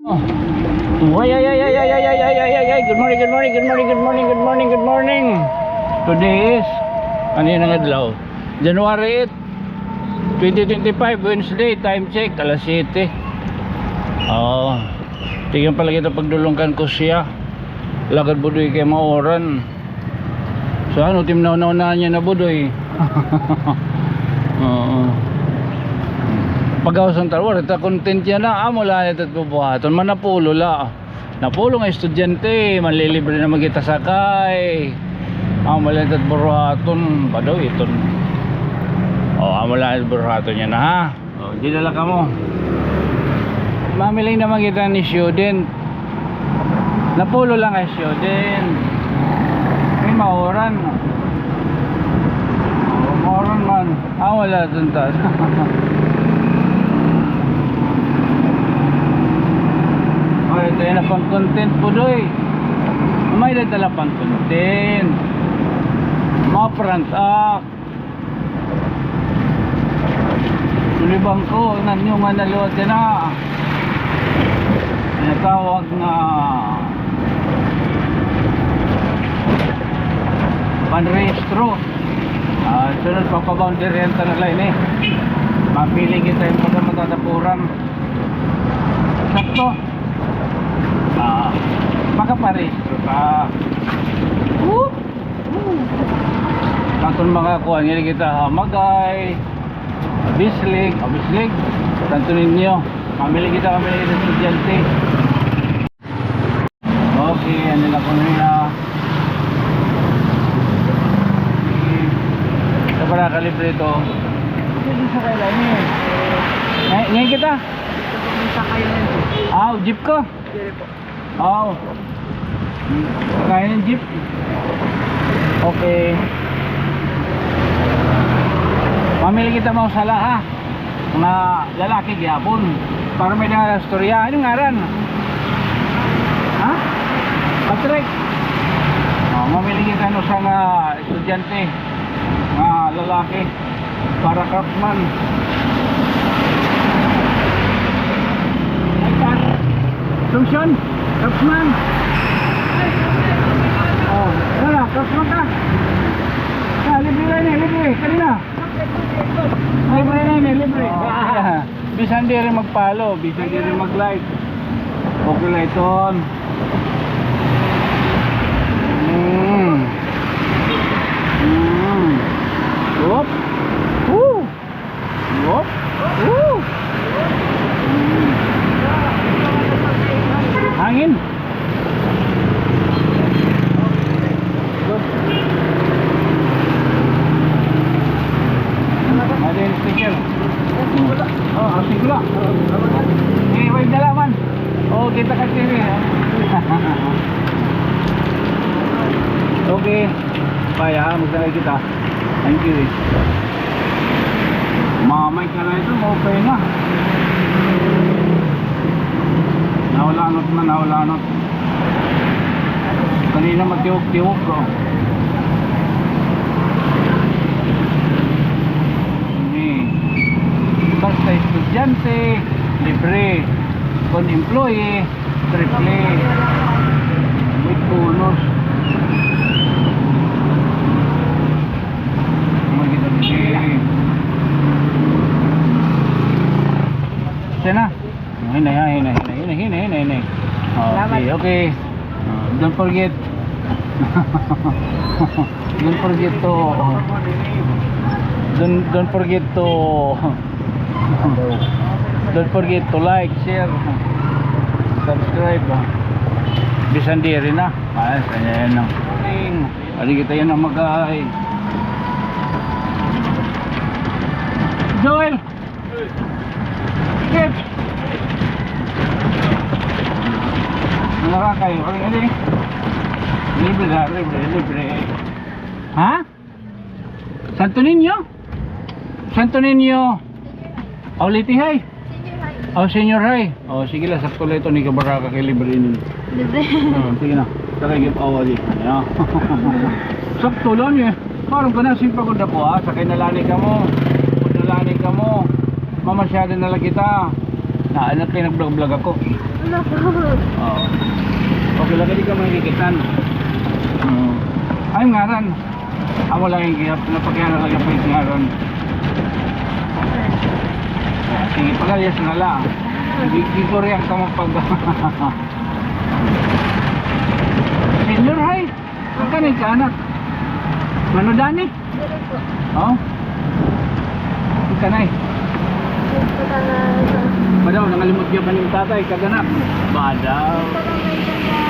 Oh. Ay, ay, ay, ay, ay, ay, ay, ay, ay, ay, good morning, good morning, good morning, good morning, good morning, good morning. Today is, ano yun ang adlaw? January 8, 2025, Wednesday, time check, alas 7. Oo. Tingnan pala kita pagdulungkan ko siya. Lagad budoy kay maoran. So ano, timnaw-naw niya na budoy. Oo. Pag-awasan talwar, ito content yan na, mula nito at bubuhaton, manapulo la. Napulo nga estudyante, manlilibre na magkita sakay. Mula nito at buruhaton, ba daw ito? Mula nito at buruhaton yan na ha. Dinala ka mo. Mamiling na magkita ni student. Napulo lang ay student. May maoran. Maoran man. Wala dun taas. Ito yun na pang content po doy. May dala pang content. Mga front act. Tulibang ko nanyo nga naluwag ka na. Natawag na panrehistro. Sunod papaboundary yan na line eh. Mapili kita yung pagkamatatapuran. Sakto. Makaparehistro ka. Kanton mga kuhan nga kita hamagay, bislig, tanto ninyo. Mamili kita estudyante. Okay, ano na ko nila. Sa para kalibre ito. Hindi sa kaila niya. Ngayon kita? Sa kaila niya. Jeep ko? Kaya ng jeep. Okay. Mamili kita mo sala ha. Mga lalaki gyapon. Para may na storya. Anong ngaran? Ha? Patrick. Mamili kita no sa nga estudyante. Mga lalaki. Para craftsman. Sumption. Craftsman. Craftsman ka. Libre na libre. Kanina. Libre. Bisan di rin magpalo, bisan di rin mag-like. Okay lang iton. Whoop. Woo. Whoop. Woo. Hangin. Ada yang stiker. Sigla. Wait dalaman. Kita kasi rin. Okay. Kaya, magsalay kita. Thank you. Mamay ka na ito, okay na. Nawalanot. Kanina matiwok-tiwok ko. Basta estudyante, libre. Kung employee, triple. With bonus. Sana. Hinay. Okay. Don't forget. Don't forget to like, share, subscribe. Bisan di rin na. Kanya yan lang. Adi kita yan ang mag-ay. Joel! Kip! Nakakay. Libre. Ha? Santo Niño? Auliti High? Senior High? Sige lang, sakto lang ito ni Kabaraka kay libre nyo. Libre? Sige na. Takay awali. Sakto lang eh. Parang ka na, simpagod ako ha. Sakay nalani ka mo. Mamasyado na lang kita. Naanak kayo nag-vlog ako. Wala po. Oo. Okay, lagi di ka magigitan. Ay, ngaran. Ako lang yung gihap. Napagyan lang yung ngaran. Sige, pagalyas na lang. Hindi ko rin ka mapag... Senior, hay. Ang kanin ka, anak. Mano, Dani? Dili po. Oo. Ang kanay. Gusto ka na sa... Madaw, nangalimot niya pa ng tatay, kaganak. Madaw. Gusto ka may kanya...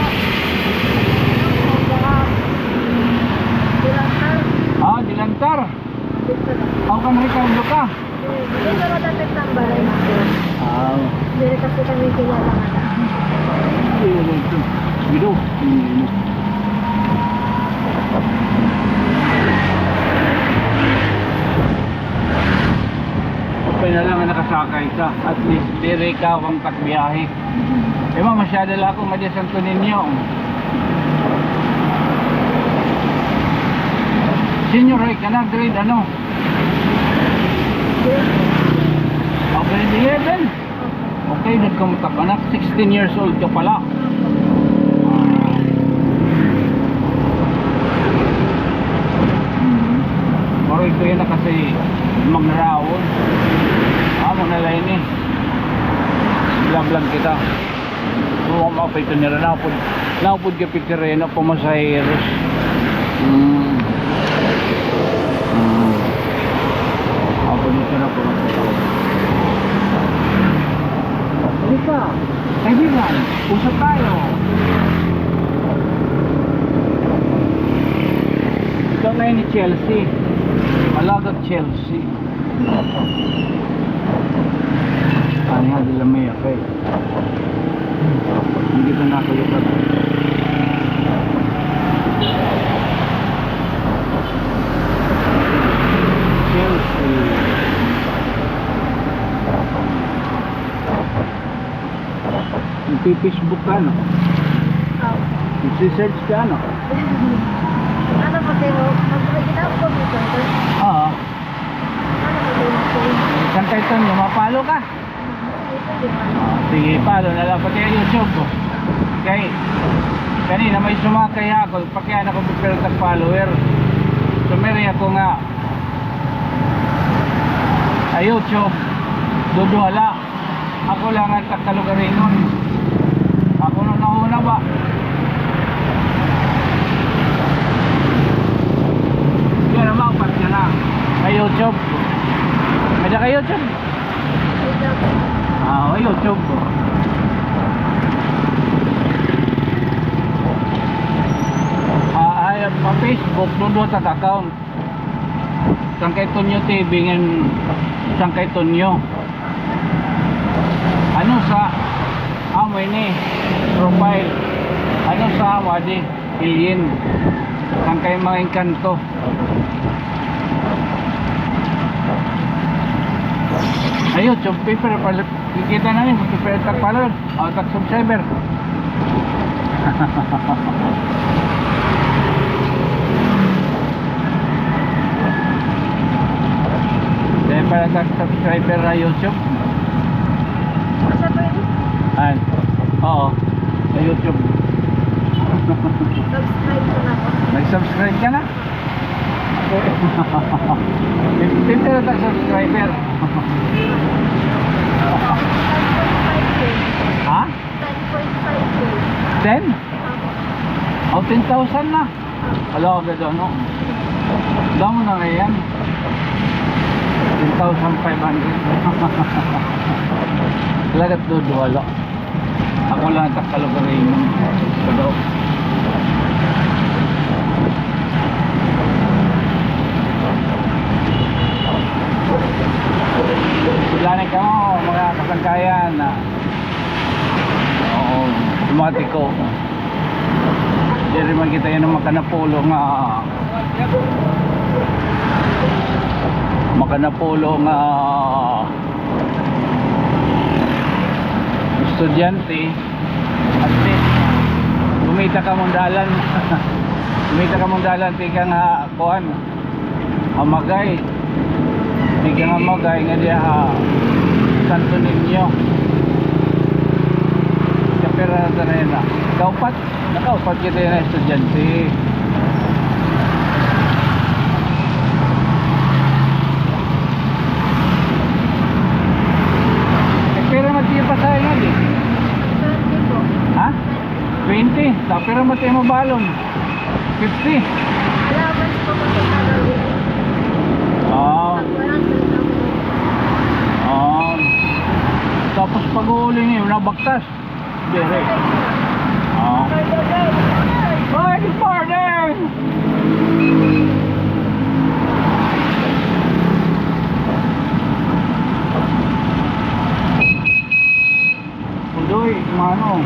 Dilantar. Ah, dilantar. Dito na. Ako ka Ricardo ka. Dito na dapat ng balay na po. Ah. Dili kasi kami kilala nga na. Gido. Okay na lang na nakasakay ka. At least dire ka ang takbiyahe. Ema masyado lang ako madyasan ko ninyo. Senior high ka na, grade ano? Okay, grade 11. Okay, nagkamuta ka na. 16 years old ka pala. Maroy ko yan na kasi magnarawon. Manalay ni. Blang kita. Buwa mapay ito nila. Napod ka pitirena pumasaheros. Ako dito na pumasaheros. Halika, kaibigan, usap tayo. Ikaw na yun ni Chelsea. Malagat Chelsea. Ano nga dila may okay. Hindi ko na kayo pa. Chelsea. Nagpi-Facebook ka, no? Nagsi-search ka, no? Ano po kayo? Magpapagita po dito. Oo. Ano po kayo? Isang kayo ito, mapalo ka. Sige, palo na lang pati ang YouTube ko. Okay. Kanina may sumakay ako, pakyan ako pero tag follower. Sumiri ako nga. Sa YouTube, duduhala. Ako lang ang tagkalugarin nun. Ako nung nauna ba? Yan naman, upat ka na. Sa YouTube. Medya ka YouTube? Ah, YouTube ko. Ay, pa Facebook, doon sa account. Sangkay Tonyo TV ng Sangkay Tonyo. Ano sa amoy ni profile? Ano sa wadi Ilyin? Sangkay mga engkanto. Ayun, yung paper, kikita namin, paper tag follower, o tag subscriber. Dahil para tag subscriber na YouTube. Asa po yun? Ayan, oo, sa YouTube. Subscribe ko na po. Nag-subscribe ka na? Paper na tag subscriber. Ha? 10.5K. 10? O, 10,000 na. Wala ko gado, no? Damo na ngayon. 10,500. Lagat doon, wala. Ako lang takalugarin yung gado. Sulanin ka mo, mga kasangkayan na automatiko. Di rin makita yan ng makanapulo nga estudyante. At least kumita ka mong dalan. Kumita ka mong dalan, tika nga kuhan amagay, tika nga amagay nga diya Santo Niño. sa na yun na. Nakaupat kita yun na estudyante. Pero mati pa sa nga di. Hindi po. Ha? 20. Pero mati mo balon. 50. Allowance po kasi nagawin. Ah. Pag walang salita po. Ah. Tapos pag uuli niyo, nabaktas. Dire. Ah. Hi, good morning! Udoy, mano.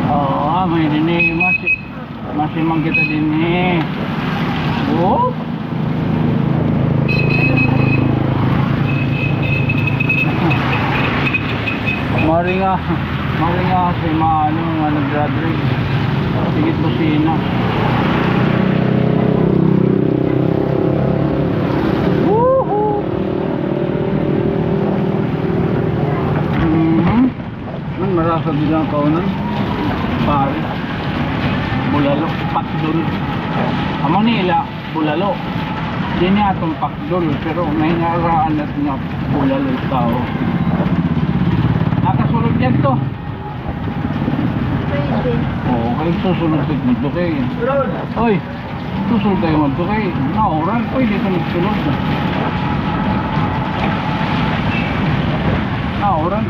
Oh, may dinig. Masimang kita din eh. Oh. Maringa si Mano nga nag-graduate. Sigit kusina. Woohoo! Man marasa din ang kaunan. Paris. Bulalo. Pakdol. Amang nila, bulalo. Di niya itong pakdol. Pero may naraan natin nga bulalo tao. Nakasulog yan to. Pwede. Oo, kayo susunod mo kay. Oy, susunod kayo mo kay. Nauran, pwede ito nagsunod. Nauran.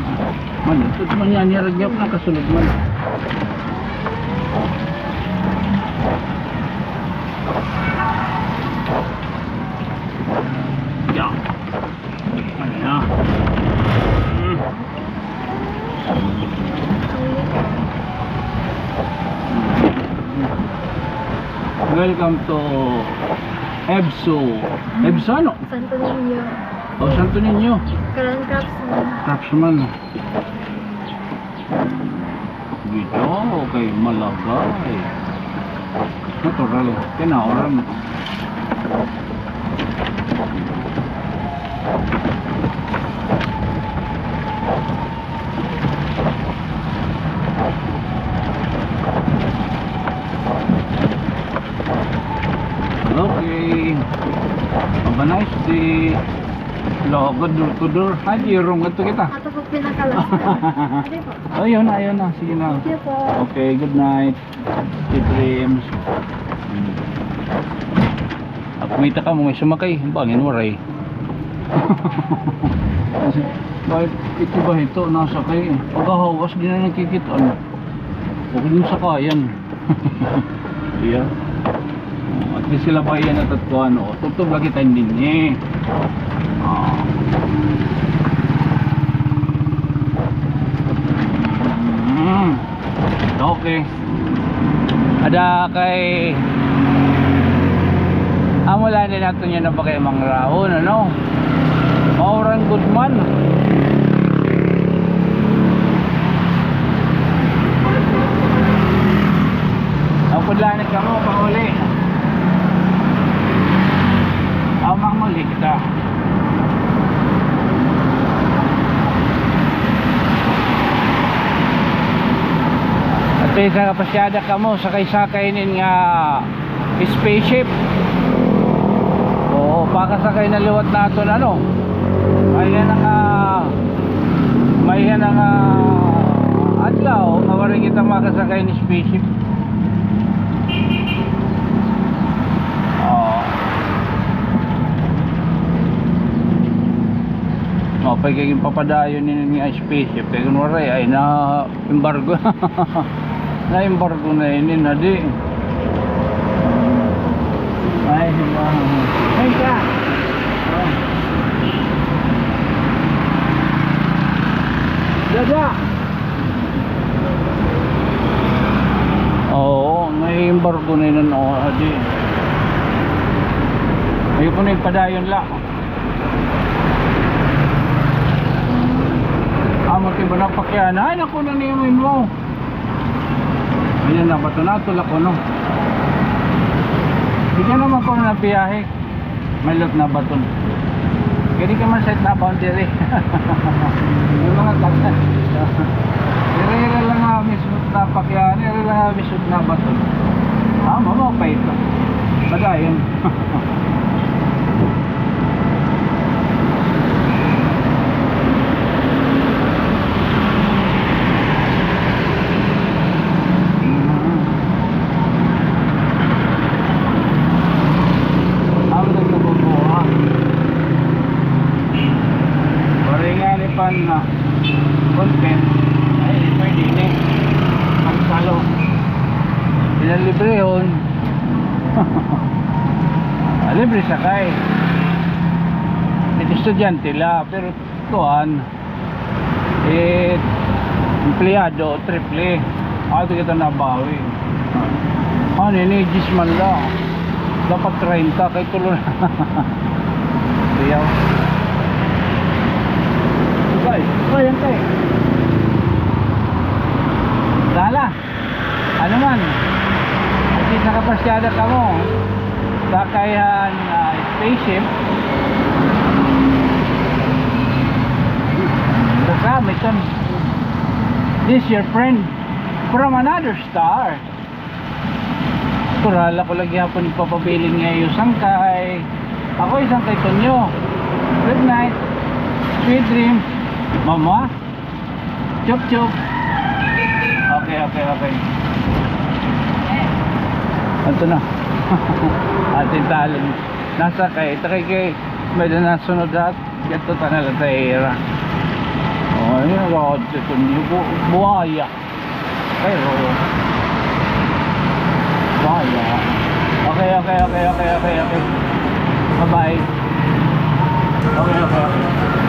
Man, ito man yan, niragyan na kasunod man. Yan. Ano yan? Welcome to EBSO. EBSO ano? Santo Niño. O Santo Niño. Karan Craftsman. Craftsman. Dito, okay, Malagay. Natural. Kinauran. Okay. Have a nice day. Hello, good. Haji, room ito kita. Ato po pinakalas. Hindi po. Ayun na. Sige na. Thank you po. Okay, good night. Sweet dreams. Kumita ka mo, may sumakay. Bangin mo, Ray. Bakit ito ba ito? Nasakay. Pagkahawas, di na nagkikitaan. Huwag din sakayan. Yeah. At least sila pa yan at ano. Tugtog lagi tayo din eh. Okay. Ada kay amulan din natin yun na ba kayo mangraon, ano? Mauran Goodman. Ang pudlanit ka mo, panguli. Amang muli kita. At sa kapasyada ka mo, sakay-sakay nin nga spaceship. Oo, pakasakay na liwat nato na ano. May yan ang adlaw, mawaring kita makasakay ni spaceship. Pag kayong papadayon ni spaceship kaya kunwari ay na embargo na embargo na yun na di ay ay ka dada oo may embargo na yun di ayun po na yung padayon lang. Amo tiba na pakyan. Ay naku na niyamin mo. Ayan na bato na tulak ko no. Bigyan naman ko na biyahe. May lot na baton. Kaya di ka man set na boundary. Yung mga pa ito. Padayon. Ako nagnabubuha. Paringan ipan na content ay pwede ni magsalo. Pinalibre yun. Libre sakay. Ito estudyante la, pero tuan empleyado triple. Ito kita nabawi. Ano ini jisman lang. Dapat 30 kay tulo na. Riyaw. Okay, yan tayo. Lala. Ano man? At nakapasyada ka mo. Sakayan spaceship. Kasama ito. This your friend from another star. Turala ko lagi hapon ipapabiling niya yung sangkay. Ako isang kay Tonyo. Good night. Sweet dreams. Mama. Chup chup. Okay. Ito na. Ating talon. Nasa kay. Takay kay. May na nasunod at. Gato ta na lang sa era. Oh, yun. Rod. Ito niyo. Buhaya. Pero. Buhaya. Okay. Bye-bye. Okay.